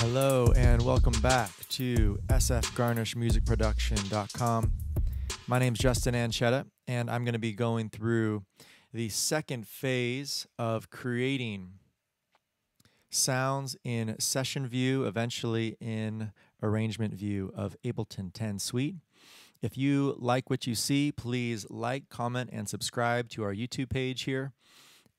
Hello and welcome back to SF Garnish Music Production.com. My name's Justin Anchetta, and I'm going to be going through the second phase of creating sounds in session view, eventually in arrangement view of Ableton 10 Suite. If you like what you see, please like, comment, and subscribe to our YouTube page here.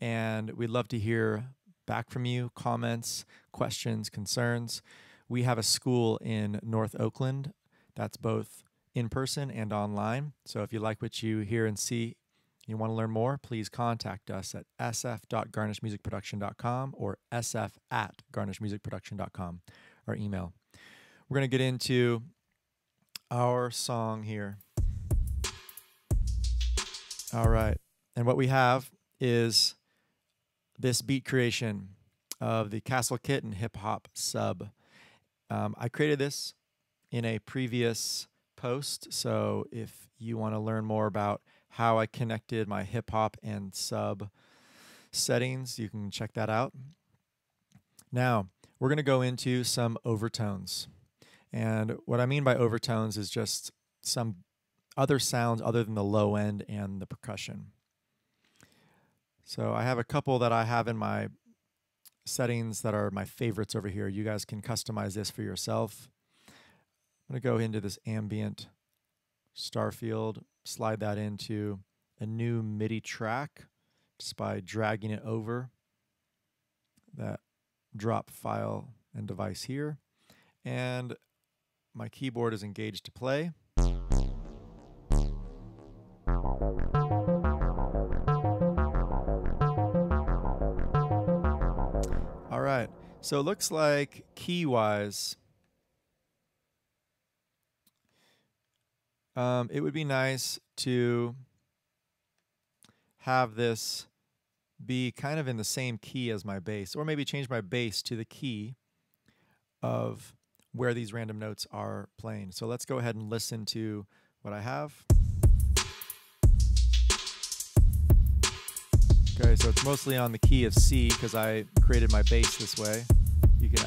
And we'd love to hear back from you, comments, questions, concerns. We have a school in North Oakland that's both in person and online. So if you like what you hear and see, you want to learn more, please contact us at sf.garnishmusicproduction.com or sf@garnishmusicproduction.com, our email. We're going to get into our song here. All right. And what we have is this beat creation of the Castle Kit and Hip Hop Sub. I created this in a previous post, so if you want to learn more about how I connected my hip hop and sub settings, you can check that out. Now, we're going to go into some overtones. And what I mean by overtones is just some other sounds other than the low end and the percussion. So I have a couple that I have in my settings that are my favorites over here. You guys can customize this for yourself. I'm going to go into this ambient star field, slide that into a new MIDI track just by dragging it over that drop file and device here. And my keyboard is engaged to play. All right, so it looks like key-wise, it would be nice to have this be kind of in the same key as my bass, or maybe change my bass to the key of where these random notes are playing. So let's go ahead and listen to what I have. Okay, so it's mostly on the key of C because I created my bass this way.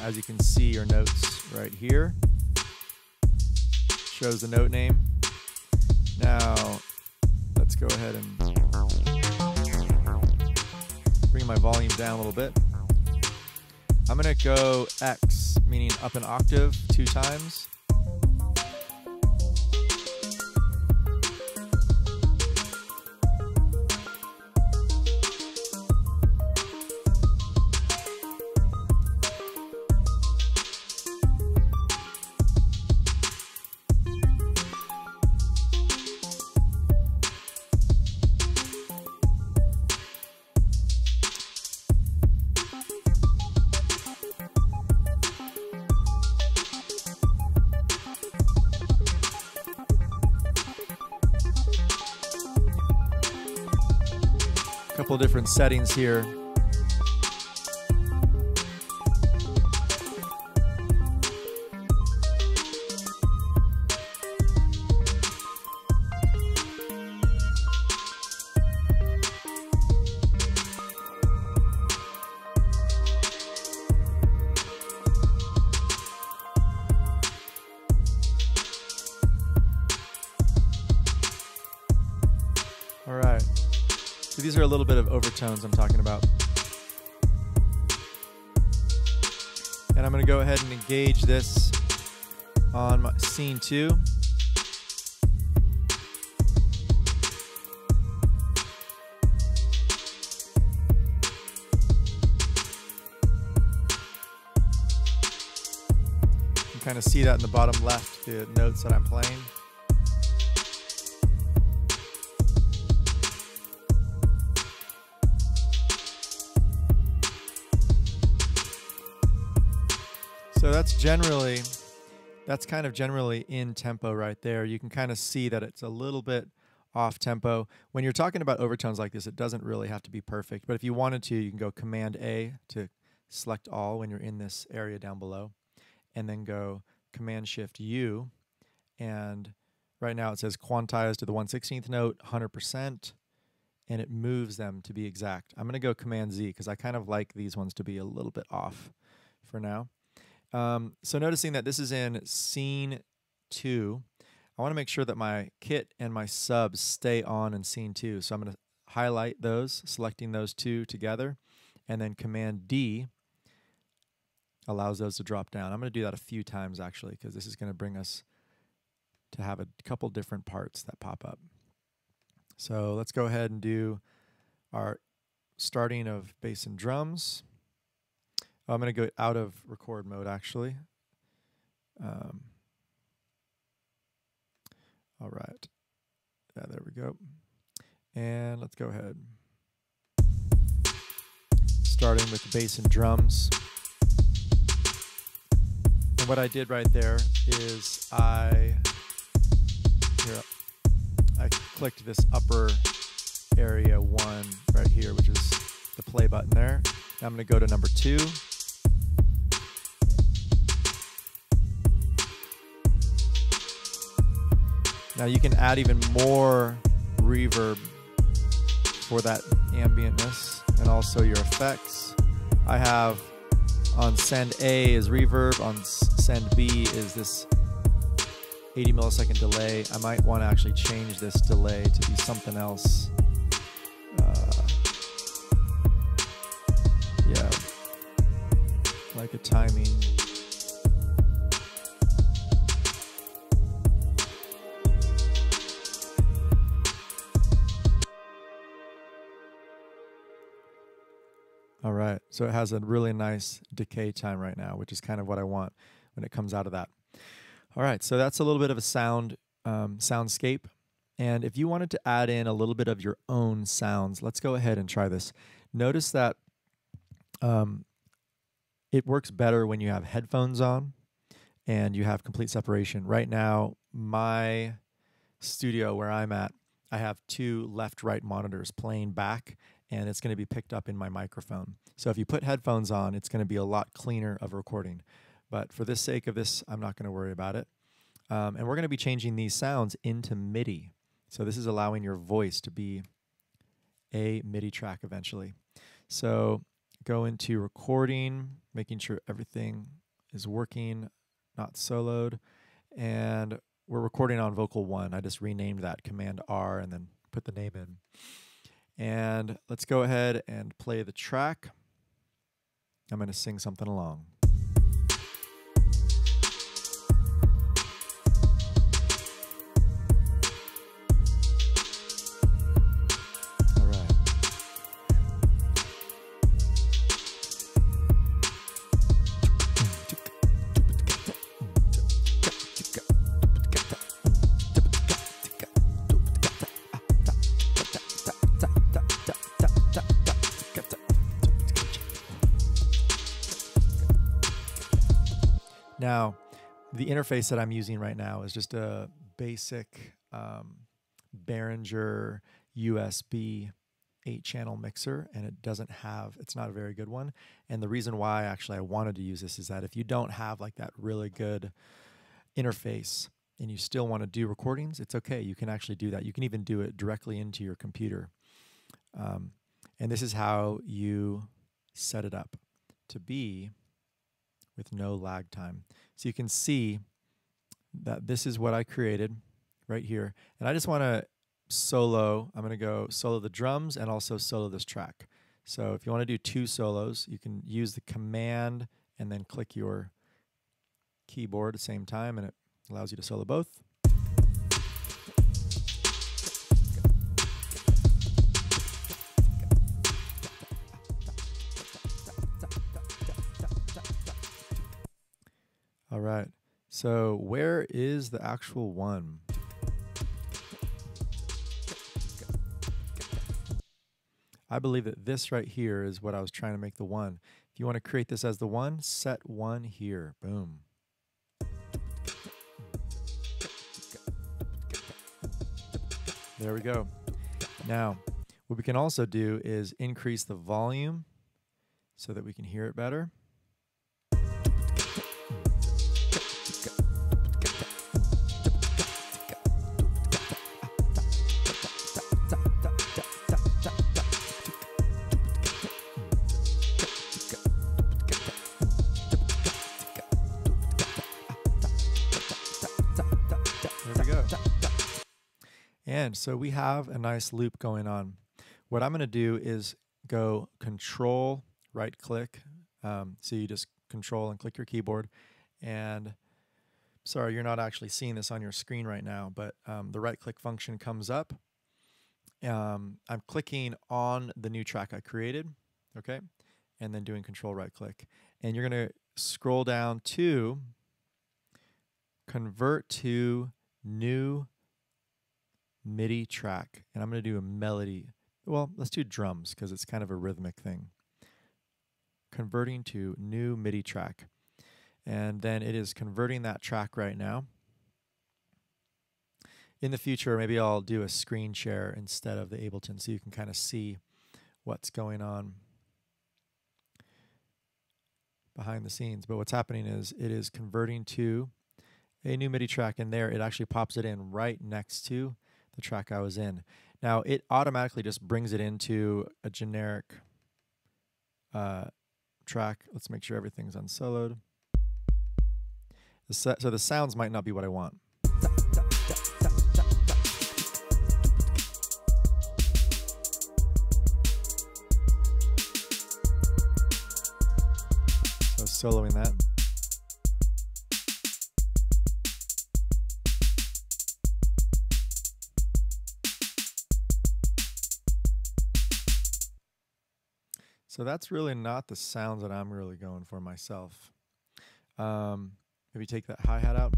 As you can see, your notes right here. Shows the note name. Now, let's go ahead and bring my volume down a little bit. I'm going to go X, meaning up an octave 2 times. Couple different settings here. All right. So these are a little bit of overtones I'm talking about. And I'm going to go ahead and engage this on my scene 2. You can kind of see that in the bottom left, the notes that I'm playing. So that's kind of generally in tempo right there. You can kind of see that it's a little bit off tempo. When you're talking about overtones like this, it doesn't really have to be perfect. But if you wanted to, you can go Command A to select all when you're in this area down below, and then go Command Shift U. And right now it says quantize to the 1/16th note, 100%, and it moves them to be exact. I'm going to go Command Z because I kind of like these ones to be a little bit off for now. So noticing that this is in scene 2, I want to make sure that my kit and my subs stay on in scene 2. So I'm going to highlight those, selecting those two together, and then Command D allows those to drop down. I'm going to do that a few times actually, because this is going to bring us to have a couple different parts that pop up. So let's go ahead and do our starting of bass and drums. Oh, I'm going to go out of record mode actually. All right. Yeah, there we go. And let's go ahead. Starting with the bass and drums. And what I did right there is I clicked this upper area 1 right here, which is the play button there. Now I'm going to go to number 2. Now you can add even more reverb for that ambientness and also your effects. I have on send A is reverb, on send B is this 80 millisecond delay. I might want to actually change this delay to be something else. Yeah, like a timing. All right, so it has a really nice decay time right now, which is kind of what I want when it comes out of that. All right, so that's a little bit of a soundscape. And if you wanted to add in a little bit of your own sounds, let's go ahead and try this. Notice that it works better when you have headphones on and you have complete separation. Right now, my studio where I'm at, I have 2 left-right monitors playing back, and it's going to be picked up in my microphone. So if you put headphones on, it's going to be a lot cleaner of a recording. But for the sake of this, I'm not going to worry about it. And we're going to be changing these sounds into MIDI. So this is allowing your voice to be a MIDI track eventually. So go into recording, making sure everything is working, not soloed. And we're recording on vocal 1. I just renamed that, Command R, and then put the name in. And let's go ahead and play the track. I'm going to sing something along. All right. Now, the interface that I'm using right now is just a basic Behringer USB 8-channel mixer, and it's not a very good one. And the reason why actually I wanted to use this is that if you don't have like that really good interface and you still want to do recordings, it's okay. You can actually do that. You can even do it directly into your computer. And this is how you set it up to be with no lag time. So you can see that this is what I created right here. And I just want to solo, I'm going to go solo the drums and also solo this track. So if you want to do 2 solos, you can use the command and then click your keyboard at the same time, and it allows you to solo both. All right, so where is the actual one? I believe that this right here is what I was trying to make the 1. If you want to create this as the 1, set 1 here. Boom. There we go. Now, what we can also do is increase the volume so that we can hear it better. And so we have a nice loop going on. What I'm going to do is go Control, right click. So you just Control and click your keyboard. And sorry, you're not actually seeing this on your screen right now, but the right click function comes up. I'm clicking on the new track I created, okay? And then doing Control right click. And you're going to scroll down to Convert to New MIDI Track. And I'm going to do a melody. Well, let's do drums because it's kind of a rhythmic thing. Converting to New MIDI Track. And then it is converting that track right now. In the future, maybe I'll do a screen share instead of the Ableton so you can kind of see what's going on behind the scenes. But what's happening is it is converting to a new MIDI track, and there it actually pops it in right next to the track I was in. Now it automatically just brings it into a generic track. Let's make sure everything's unsoloed. So the sounds might not be what I want. So soloing that. So that's really not the sounds that I'm really going for myself. Maybe take that hi-hat out.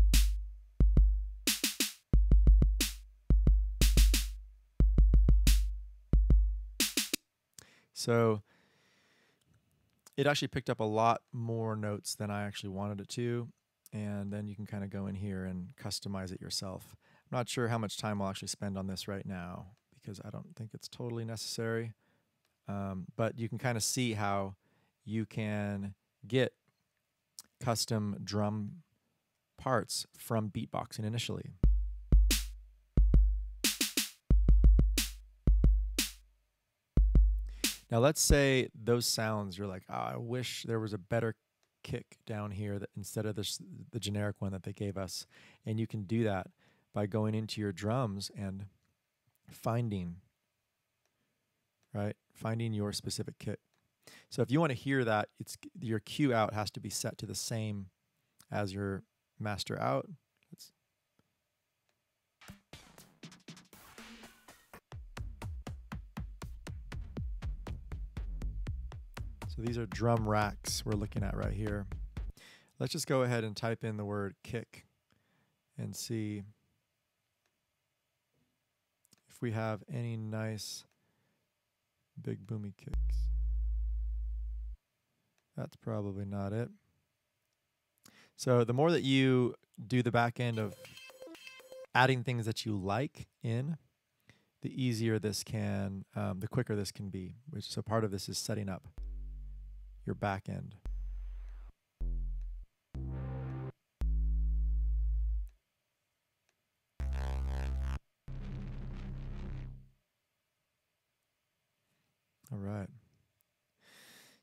So it actually picked up a lot more notes than I actually wanted it to, and then you can kind of go in here and customize it yourself. I'm not sure how much time I'll actually spend on this right now because I don't think it's totally necessary. But you can kind of see how you can get custom drum parts from beatboxing initially. Now let's say those sounds, you're like, oh, I wish there was a better kick down here that instead of the generic one that they gave us. And you can do that by going into your drums and finding your specific kick. So if you want to hear that, your cue out has to be set to the same as your master out. So these are drum racks we're looking at right here. Let's just go ahead and type in the word kick and see if we have any nice big boomy kicks. That's probably not it. So the more that you do the back end of adding things that you like in, the easier this can, the quicker this can be. So part of this is setting up your back end. All right.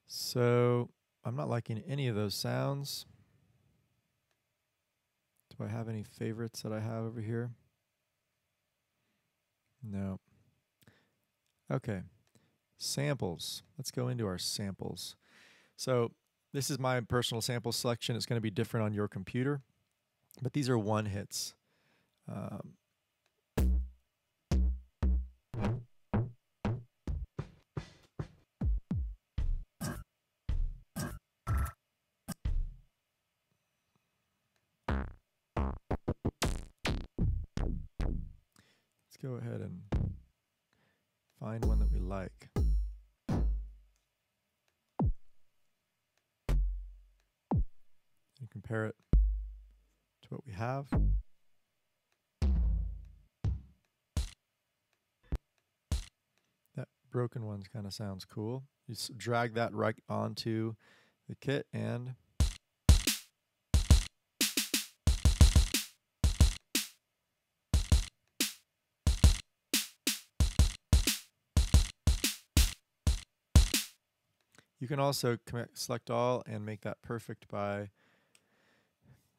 So I'm not liking any of those sounds. Do I have any favorites that I have over here? No. Okay. Samples. Let's go into our samples. So this is my personal sample selection. It's going to be different on your computer, but these are one hits. Let's go ahead and find one that we like. And compare it to what we have. That broken one kind of sounds cool. You drag that right onto the kit and you can also select all and make that perfect by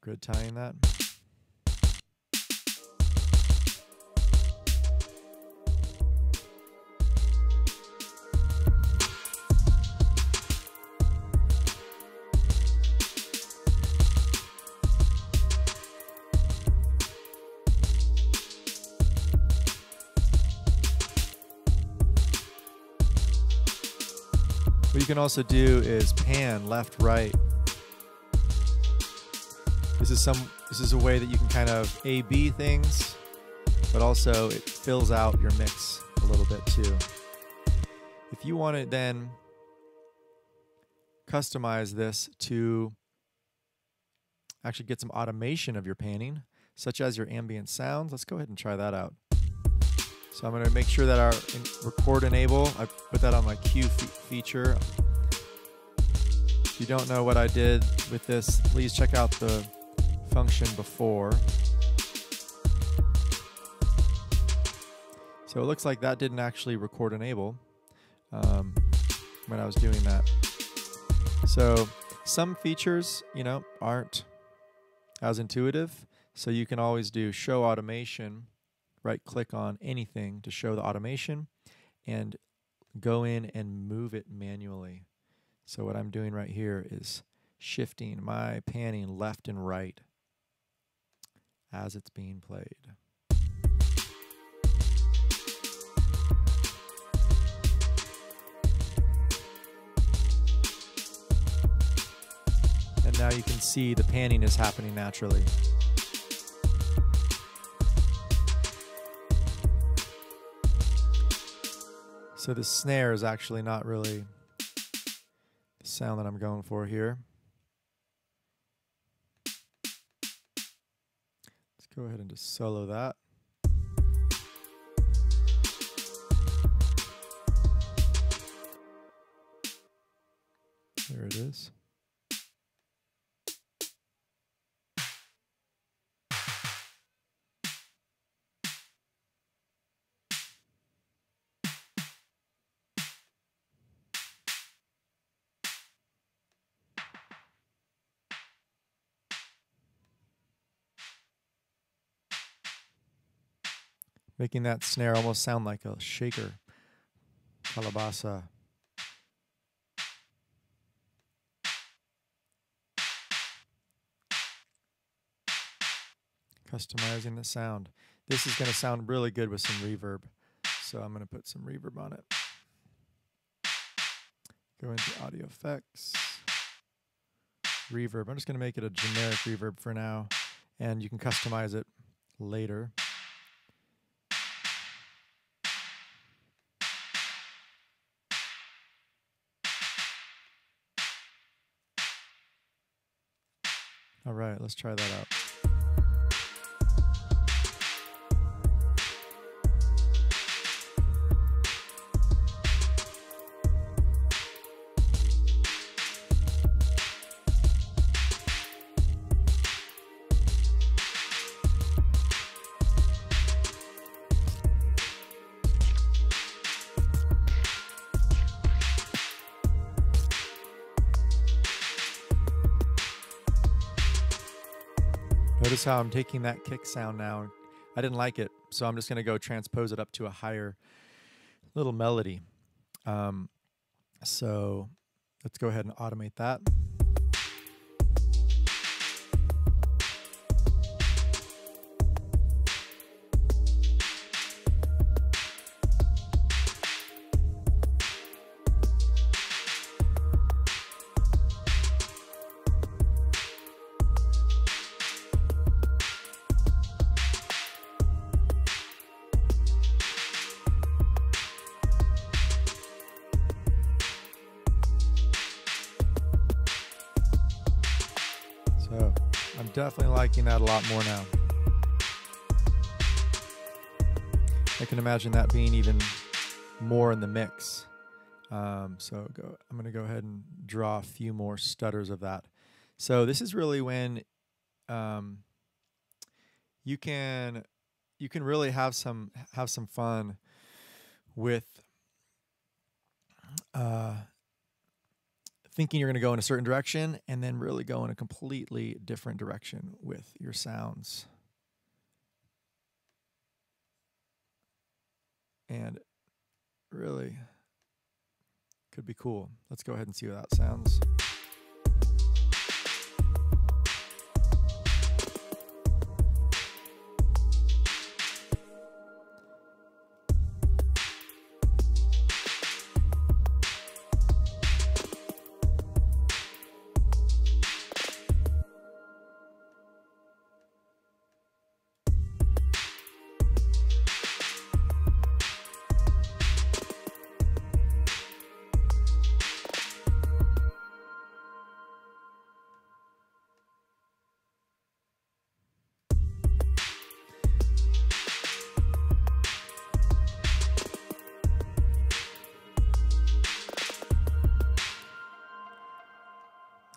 grid tying that. you can also do is pan left, right. This is a way that you can kind of A/B things, but also it fills out your mix a little bit too. If you want to then customize this to actually get some automation of your panning, such as your ambient sounds, let's go ahead and try that out. So I'm going to make sure that our record enable, I put that on my Q feature. If you don't know what I did with this, please check out the function before. So it looks like that didn't actually record enable when I was doing that. So some features, you know, aren't as intuitive. So you can always do show automation, right click on anything to show the automation and go in and move it manually. So what I'm doing right here is shifting my panning left and right as it's being played. And now you can see the panning is happening naturally. So the snare is actually not really the sound that I'm going for here. Let's go ahead and just solo that. There it is. Making that snare almost sound like a shaker. Calabasa. Customizing the sound. This is going to sound really good with some reverb. So I'm going to put some reverb on it. Go into audio effects. Reverb. I'm just going to make it a generic reverb for now. And you can customize it later. All right, let's try that out. Notice how I'm taking that kick sound now. I didn't like it, so I'm just going to go transpose it up to a higher little melody. So let's go ahead and automate that. So I'm definitely liking that a lot more now. I can imagine that being even more in the mix. I'm going to go ahead and draw a few more stutters of that. So this is really when you can really have some fun with thinking you're going to go in a certain direction and then really go in a completely different direction with your sounds. And really could be cool. Let's go ahead and see how that sounds.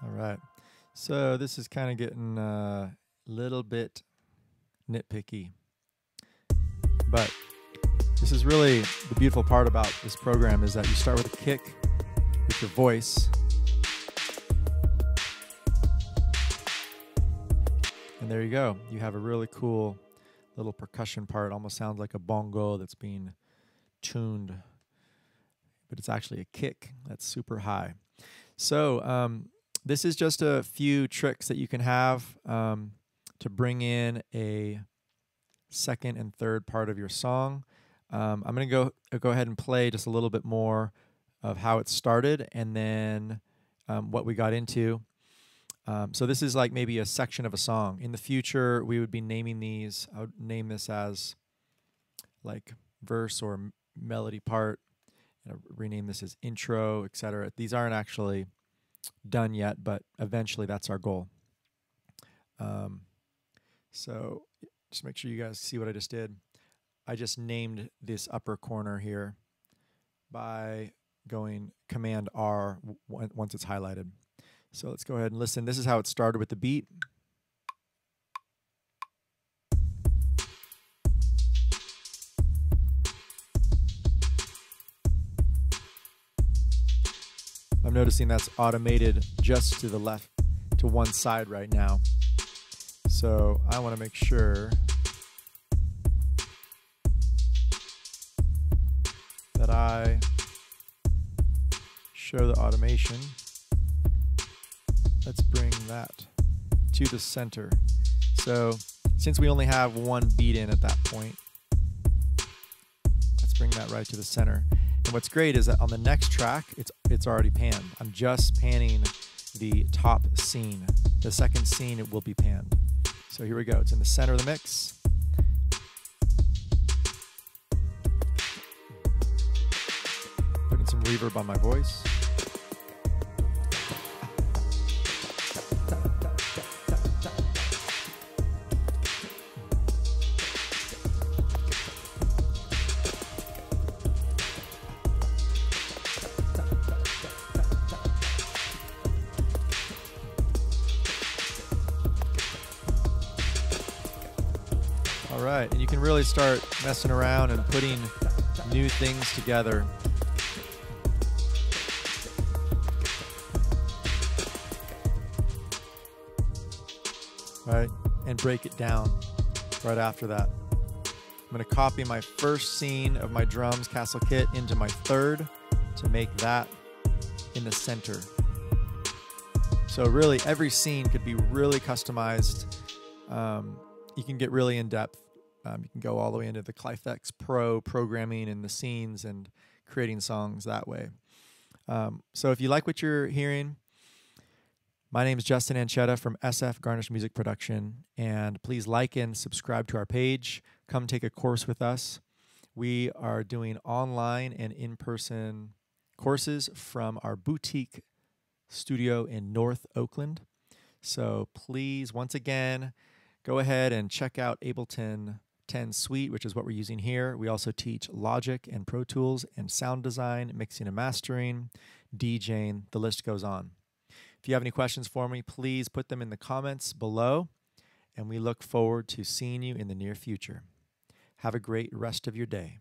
All right. So this is kind of getting a little bit nitpicky, but this is really the beautiful part about this program is that you start with a kick with your voice, and there you go. You have a really cool little percussion part. Almost sounds like a bongo that's being tuned, but it's actually a kick that's super high. So this is just a few tricks that you can have to bring in a second and third part of your song. I'm going to go ahead and play just a little bit more of how it started and then what we got into. So this is like maybe a section of a song. In the future, we would be naming these. I would name this as like verse or melody part. And rename this as intro, etc. These aren't actually done yet, but eventually that's our goal. So just make sure you guys see what I just did. I just named this upper corner here by going Command R once it's highlighted. So let's go ahead and listen. This is how it started with the beat. I'm noticing that's automated just to the left, to one side right now. So I want to make sure that I show the automation. Let's bring that to the center. So since we only have one beat in at that point, let's bring that right to the center. And what's great is that on the next track, it's already panned. I'm just panning the top scene. The second scene, it will be panned. So here we go. It's in the center of the mix. Putting some reverb on my voice. All right, and you can really start messing around and putting new things together. Right, and break it down right after that. I'm going to copy my first scene of my drums castle kit into my third to make that in the center. So really, every scene could be really customized. You can get really in depth. You can go all the way into the Clifex Pro programming and the scenes and creating songs that way. So if you like what you're hearing, my name is Justin Anchetta from SF Garnish Music Production, and please like and subscribe to our page. Come take a course with us. We are doing online and in-person courses from our boutique studio in North Oakland. So please, once again, go ahead and check out Ableton 10 Suite, which is what we're using here. We also teach Logic and Pro Tools and sound design, mixing and mastering, DJing, the list goes on. If you have any questions for me, please put them in the comments below, and we look forward to seeing you in the near future. Have a great rest of your day.